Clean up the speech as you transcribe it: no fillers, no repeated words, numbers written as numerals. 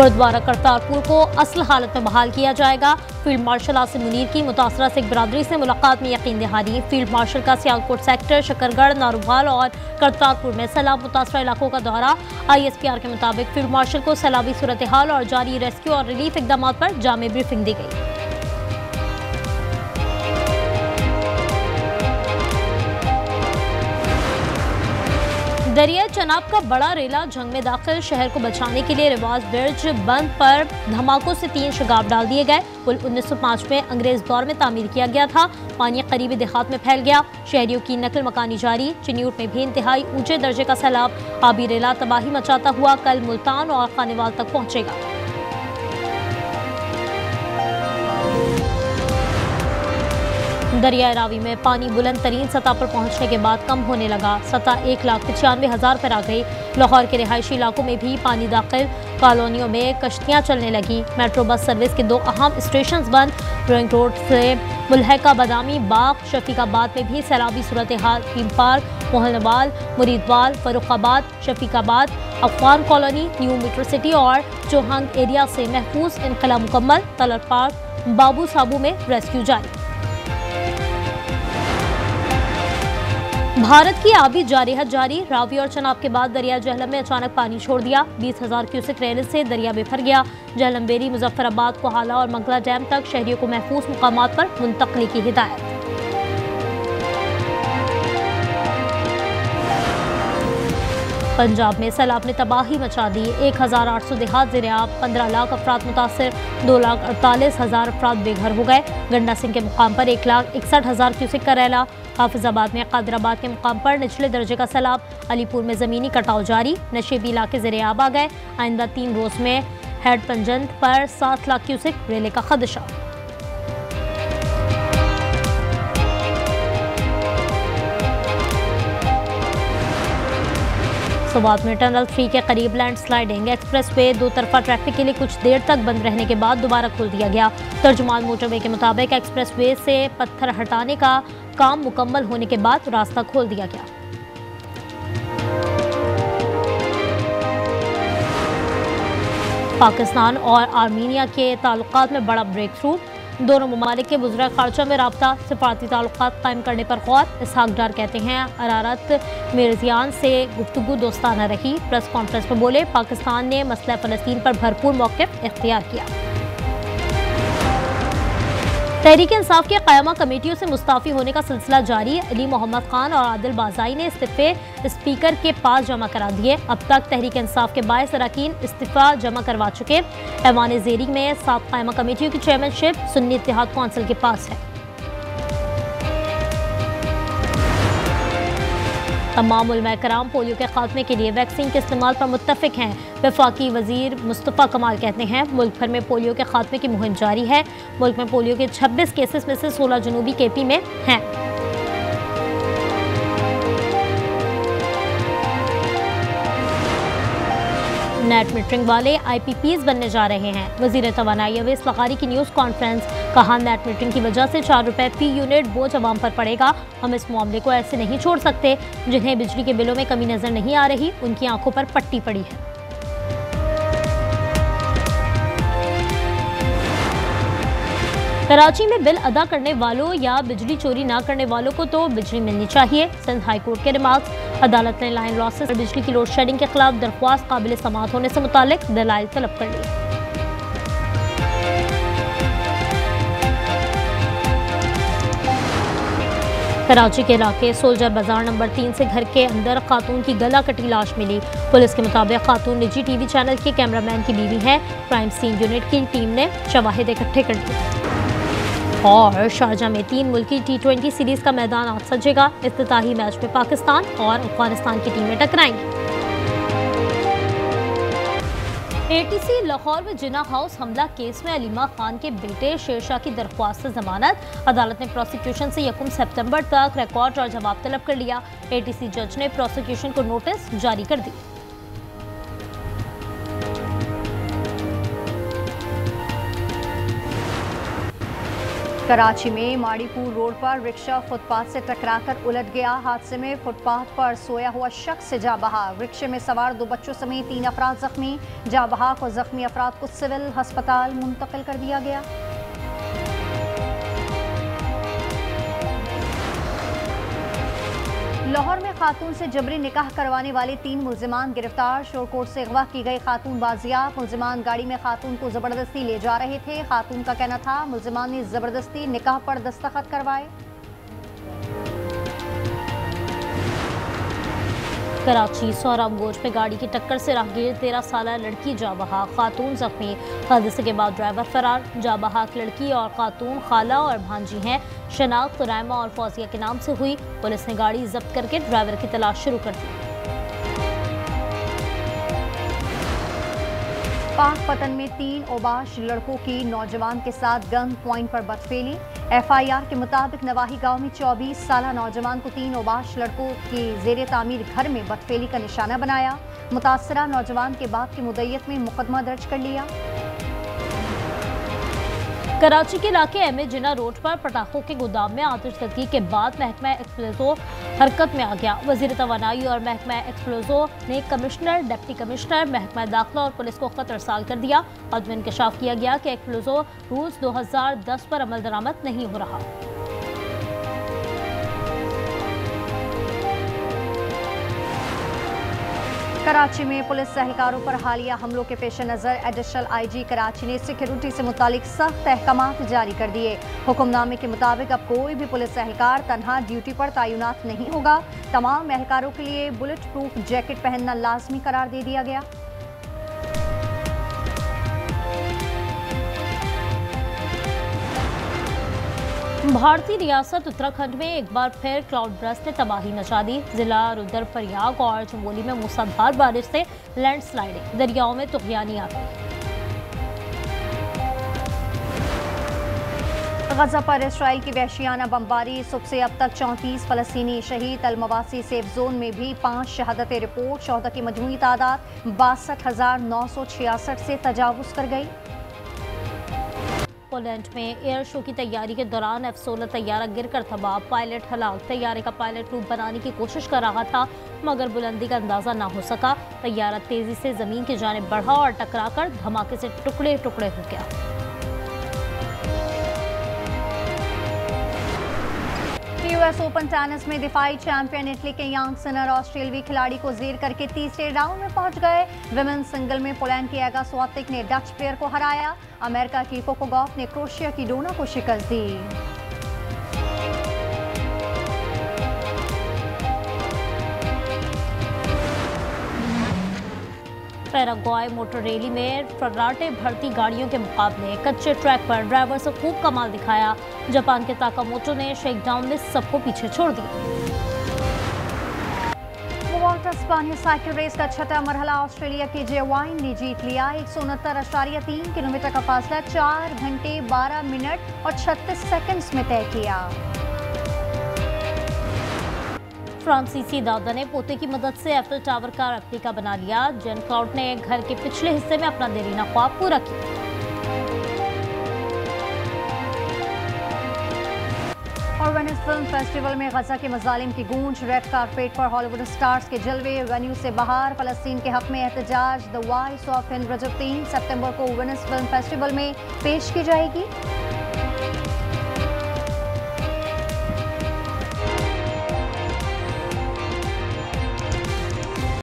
गुरुद्वारा करतारपुर को असल हालत में बहाल किया जाएगा। फील्ड मार्शल आसिम मुनीर की मुतासरा सिख बरादरी से मुलाकात में यकीन दहानी। फील्ड मार्शल का सियालकोट सेक्टर, शकरगढ़, नारोवाल और करतारपुर में सैलाब मुतासरा इलाकों का दौरा। ISPR के मुताबिक फील्ड मार्शल को सैलाबी सूरत हाल और जारी रेस्क्यू और रिलीफ इकदाम पर जामे ब्रीफिंग दी गई। दरिया चनाब का बड़ा रेला जंग में दाखिल, शहर को बचाने के लिए रिवाज ब्रिज बंद पर धमाकों से 3 शगाब डाल दिए गए। पुल 1905 में अंग्रेज दौर में तामीर किया गया था। पानी करीबी देहात में फैल गया। शहरियों की नकल मकानी जारी। चिन्यूट में भी इंतहाई ऊंचे दर्जे का सैलाब। आबी रेला तबाही मचाता हुआ कल मुल्तान और खानेवाल तक पहुंचेगा। दरिया रावी में पानी बुलंद तरीन सतह पर पहुंचने के बाद कम होने लगा। सतह 1,95,000 पर आ गई। लाहौर के रिहायशी इलाकों में भी पानी दाखिल। कॉलोनियों में कश्तियां चलने लगी। मेट्रो बस सर्विस के 2 अहम स्टेशन बंद। रोइंग रोड से मुल्हका बादामी बाग, शफीकाबाद में भी सैलाबी सूरत हाल। Theme park, Mohanwal, Muridwal, Farrukhabad, Shafiqabad, Afghan colony, new metro city और चौहंग एरिया से महफूज इनखला मुकम्मल। तलर पार्क, बाबू साबू में रेस्क्यू जारी। भारत की आबी जारिहत जारी। रावी और चनाब के बाद दरिया जहलम में अचानक पानी छोड़ दिया। 20,000 क्यूसेक रेल से दरिया बेफर गया। जहलम बेरी, मुजफ्फराबाद, कोहाला और मंगला डैम तक शहरियों को महफूज मुकामात पर मुंतकली की हिदायत। पंजाब में सैलाब ने तबाही मचा दी। 1,800 देहात ज़ेर-आब, 15 लाख अफराद मुतासर, 2,48,000 अफराद बेघर हो गए। गंडा सिंह के मुकाम पर 1,61,000 क्यूसेक का रैला। हाफिजाबाद में कादराबाद के मुकाम पर निचले दर्जे का सैलाब। अलीपुर में ज़मीनी कटाव जारी। नशेबी इलाके ज़ेर-आब आ गए। आइंदा 3 रोज़ में हेड पंजंद पर 7 लाख क्यूसेक रेले का खदशा। सुबात में टनल 3 के करीब लैंडस्लाइडिंग। एक्सप्रेसवे 2 तरफा ट्रैफिक के लिए कुछ देर तक बंद रहने के बाद दोबारा खोल दिया गया। तर्जुमान मोटरवे के मुताबिक एक्सप्रेसवे से पत्थर हटाने का काम मुकम्मल होने के बाद रास्ता खोल दिया गया। पाकिस्तान और आर्मीनिया के ताल्लुकात में बड़ा ब्रेक थ्रू। दोनों ममालिक के बुज़ुर्ग खारजा में राब्ता, सिफारती ताल्लुकात कायम करने पर गौर। इसहाक डार कहते हैं अरारत मिर्जियान से गुफ्तगू दोस्ताना रही। प्रेस कॉन्फ्रेंस में बोले पाकिस्तान ने मसला फ़लस्तीन पर भरपूर मौक़िफ़ इख्तियार किया। तहरीक इंसाफ के क़यामा कमेटियों से मुस्ताफ़ी होने का सिलसिला जारी। अली मोहम्मद खान और आदिल बाज़ाई ने इस्तीफ़े स्पीकर के पास जमा करा दिए। अब तक तहरीक इंसाफ के 22 अरकान इस्तीफ़ा जमा करवा चुके। ऐवान ज़ेरी में 7 क़यामा कमेटियों की चेयरमैनशिप सुन्नी इत्तेहाद कौंसिल के पास है। तमाम उलमा कराम पोलियो के खात्मे के लिए वैक्सीन के इस्तेमाल पर मुत्तफ़िक हैं। वफाकी वज़ीर मुस्तफ़ा कमाल कहते हैं मुल्क भर में पोलियो के खात्मे की मुहिम जारी है। मुल्क में पोलियो के 26 केसेस में से 16 जनूबी KP में हैं। नेट मीटरिंग वाले IPPs बनने जा रहे हैं। वज़ीर तवानाई अवैस लग़ारी की न्यूज़ कॉन्फ्रेंस। कहा नेट मीटरिंग की वजह से 4 रुपए फी यूनिट बोझ अवाम पर पड़ेगा। हम इस मामले को ऐसे नहीं छोड़ सकते। जिन्हें बिजली के बिलों में कमी नजर नहीं आ रही उनकी आंखों पर पट्टी पड़ी है। कराची में बिल अदा करने वालों या बिजली चोरी ना करने वालों को तो बिजली मिलनी चाहिए। सिंध हाई कोर्ट के रिमार्क्स। अदालत ने लाइन लॉसेस पर बिजली की लोड शेडिंग के खिलाफ दरख्वास्त काबिल समाअत होने से मुतालिक दलाइल तलब कर लिए। कराची के इलाके सोल्जर बाजार नंबर 3 से घर के अंदर खातून की गला कटी लाश मिली। पुलिस के मुताबिक खातून निजी TV चैनल के कैमरामैन की बीवी है। क्राइम सीन यूनिट की टीम ने शवाहिद इकट्ठे कर दिए। और शारजा में 3 मुल्की T20 सीरीज का मैदान आज सजेगा। इफ्तिताही मैच में पाकिस्तान और अफगानिस्तान की टीमें टकराएंगी। ATC लाहौर में जिना हाउस हमला केस में अलीमा खान के बेटे शेरशाह की दरख्वास्त से जमानत। अदालत ने प्रोसिक्यूशन से 1 सितंबर तक रिकॉर्ड और जवाब तलब कर लिया। ATC जज ने प्रोसिक्यूशन को नोटिस जारी कर दी। कराची में माड़ीपुर रोड पर रिक्शा फुटपाथ से टकराकर उलट गया। हादसे में फुटपाथ पर सोया हुआ शख्स जा बहा। रिक्शे में सवार 2 बच्चों समेत 3 अफराद जख्मी। जा बहाक और जख्मी अफराद को सिविल अस्पताल मुंतकिल कर दिया गया। लाहौर में खातून से जबरी निकाह करवाने वाले 3 मुल्जिमान गिरफ्तार। शोरकोट से अगवा की गई खातून बाजियाब। मुल्जिमान गाड़ी में खातून को जबरदस्ती ले जा रहे थे। खातून का कहना था मुल्जिमान ने जबरदस्ती निकाह पर दस्तखत करवाए। कराची सोहराब गोश में गाड़ी की टक्कर से राहगीर 13 साला लड़की जा बहा, खातून जख्मी। हादसे के बाद ड्राइवर फरार। जा बहाक लड़की और खातून खाला और भांजी हैं। शनाख्त रायमा और फौजिया के नाम से हुई। पुलिस ने गाड़ी जब्त करके ड्राइवर की तलाश शुरू कर दी। पाकपतन में 3 ओबाश लड़कों की नौजवान के साथ गन पॉइंट पर बदफेली। FIR के मुताबिक नवाही गांव में 24 साला नौजवान को 3 ओबाश लड़कों के जेर तामीर घर में बदफेली का निशाना बनाया। मुतासरा नौजवान के बाप की मुद्दत में मुकदमा दर्ज कर लिया। कराची के इलाके MA जिना रोड पर पटाखों के गोदाम में आतिशबाजी के बाद महकमा एक्सप्लोजो हरकत में आ गया। वजीर तवानाई और महकमा एक्सप्लोजो ने कमिश्नर, डिप्टी कमिश्नर, महकमा दाखिला और पुलिस को खत अरसाल कर दिया। अदम इंकशाफ किया गया कि एक्सप्लोजो रूल्स 2010 पर अमल दरामद नहीं हो रहा। कराची में पुलिस एहलकारों पर हालिया हमलों के पेश नज़र एडिशनल IG कराची ने सिक्योरिटी से मुतालिक सख्त अहकामात जारी कर दिए। हुक्मनामे के मुताबिक अब कोई भी पुलिस एहलकार तनहा ड्यूटी पर तैनात नहीं होगा। तमाम एहलकारों के लिए बुलेट प्रूफ जैकेट पहनना लाजमी करार दे दिया गया। भारतीय रियासत उत्तराखंड में एक बार फिर क्लाउड बर्स्ट ने तबाही मचा दी। जिला रुद्रप्रयाग और चमोली में मूसलाधार बारिश से लैंडस्लाइडिंग, दरियाओं में तुगयानी आ गई। गजा पर इसराइल की वहशियाना बमबारी। सुबह से अब तक 34 फलस्तीनी शहीद। अल-मवासी सेफ जोन में भी 5 शहादतें रिपोर्ट। शहदा की मजमूई तादाद 62,966 से तजावुज कर गई। पोलैंड में एयर शो की तैयारी के दौरान F-16 तैयारा गिरकर तबाह, पायलट हलाक। तैयारे का पायलट रूप बनाने की कोशिश कर रहा था मगर बुलंदी का अंदाजा ना हो सका। तैयारा तेजी से जमीन की जानिब बढ़ा और टकराकर धमाके से टुकड़े टुकड़े हो गया। US ओपन टेनिस में दिफाई चैंपियन इटली के यांग सिनर ऑस्ट्रेलियाई खिलाड़ी को जेर करके तीसरे राउंड में पहुंच गए। विमेन्स सिंगल में पोलैंड की एगा स्वातिक ने डच प्लेयर को हराया। अमेरिका की कोको गॉफ ने क्रोएशिया की डोना को शिकस्त दी। पैराग्वाय मोटर रैली में फर्राटे भरती गाड़ियों के मुकाबले कच्चे ट्रैक पर ड्राइवर से खूब कमाल दिखाया। जापान के ताकामोटो ने शेकडाउन में सबको पीछे छोड़ दिया। वॉल्टर स्पानिया साइकिल रेस का छठा मरहला ऑस्ट्रेलिया के जे वाइन ने जीत लिया। 169.3 किलोमीटर का फासला 4 घंटे 12 मिनट और 36 सेकंड्स में तय किया। फ्रांसीसी दादा ने पोते की मदद से एफिल टावर का रेप्लिका बना लिया। जेन क्लाउड ने घर के पिछले हिस्से में अपना देरीना ख्वाब पूरा किया। और वेनिस फिल्म फेस्टिवल में गजा के मजालिम की गूंज। रेड कारपेट पर हॉलीवुड स्टार्स के जलवे। वेन्यू से बाहर फलस्तीन के हक में एहतजाज। द वॉइस ऑफ हिंद रजब 3 सितंबर को वेनिस फिल्म फेस्टिवल में पेश की जाएगी।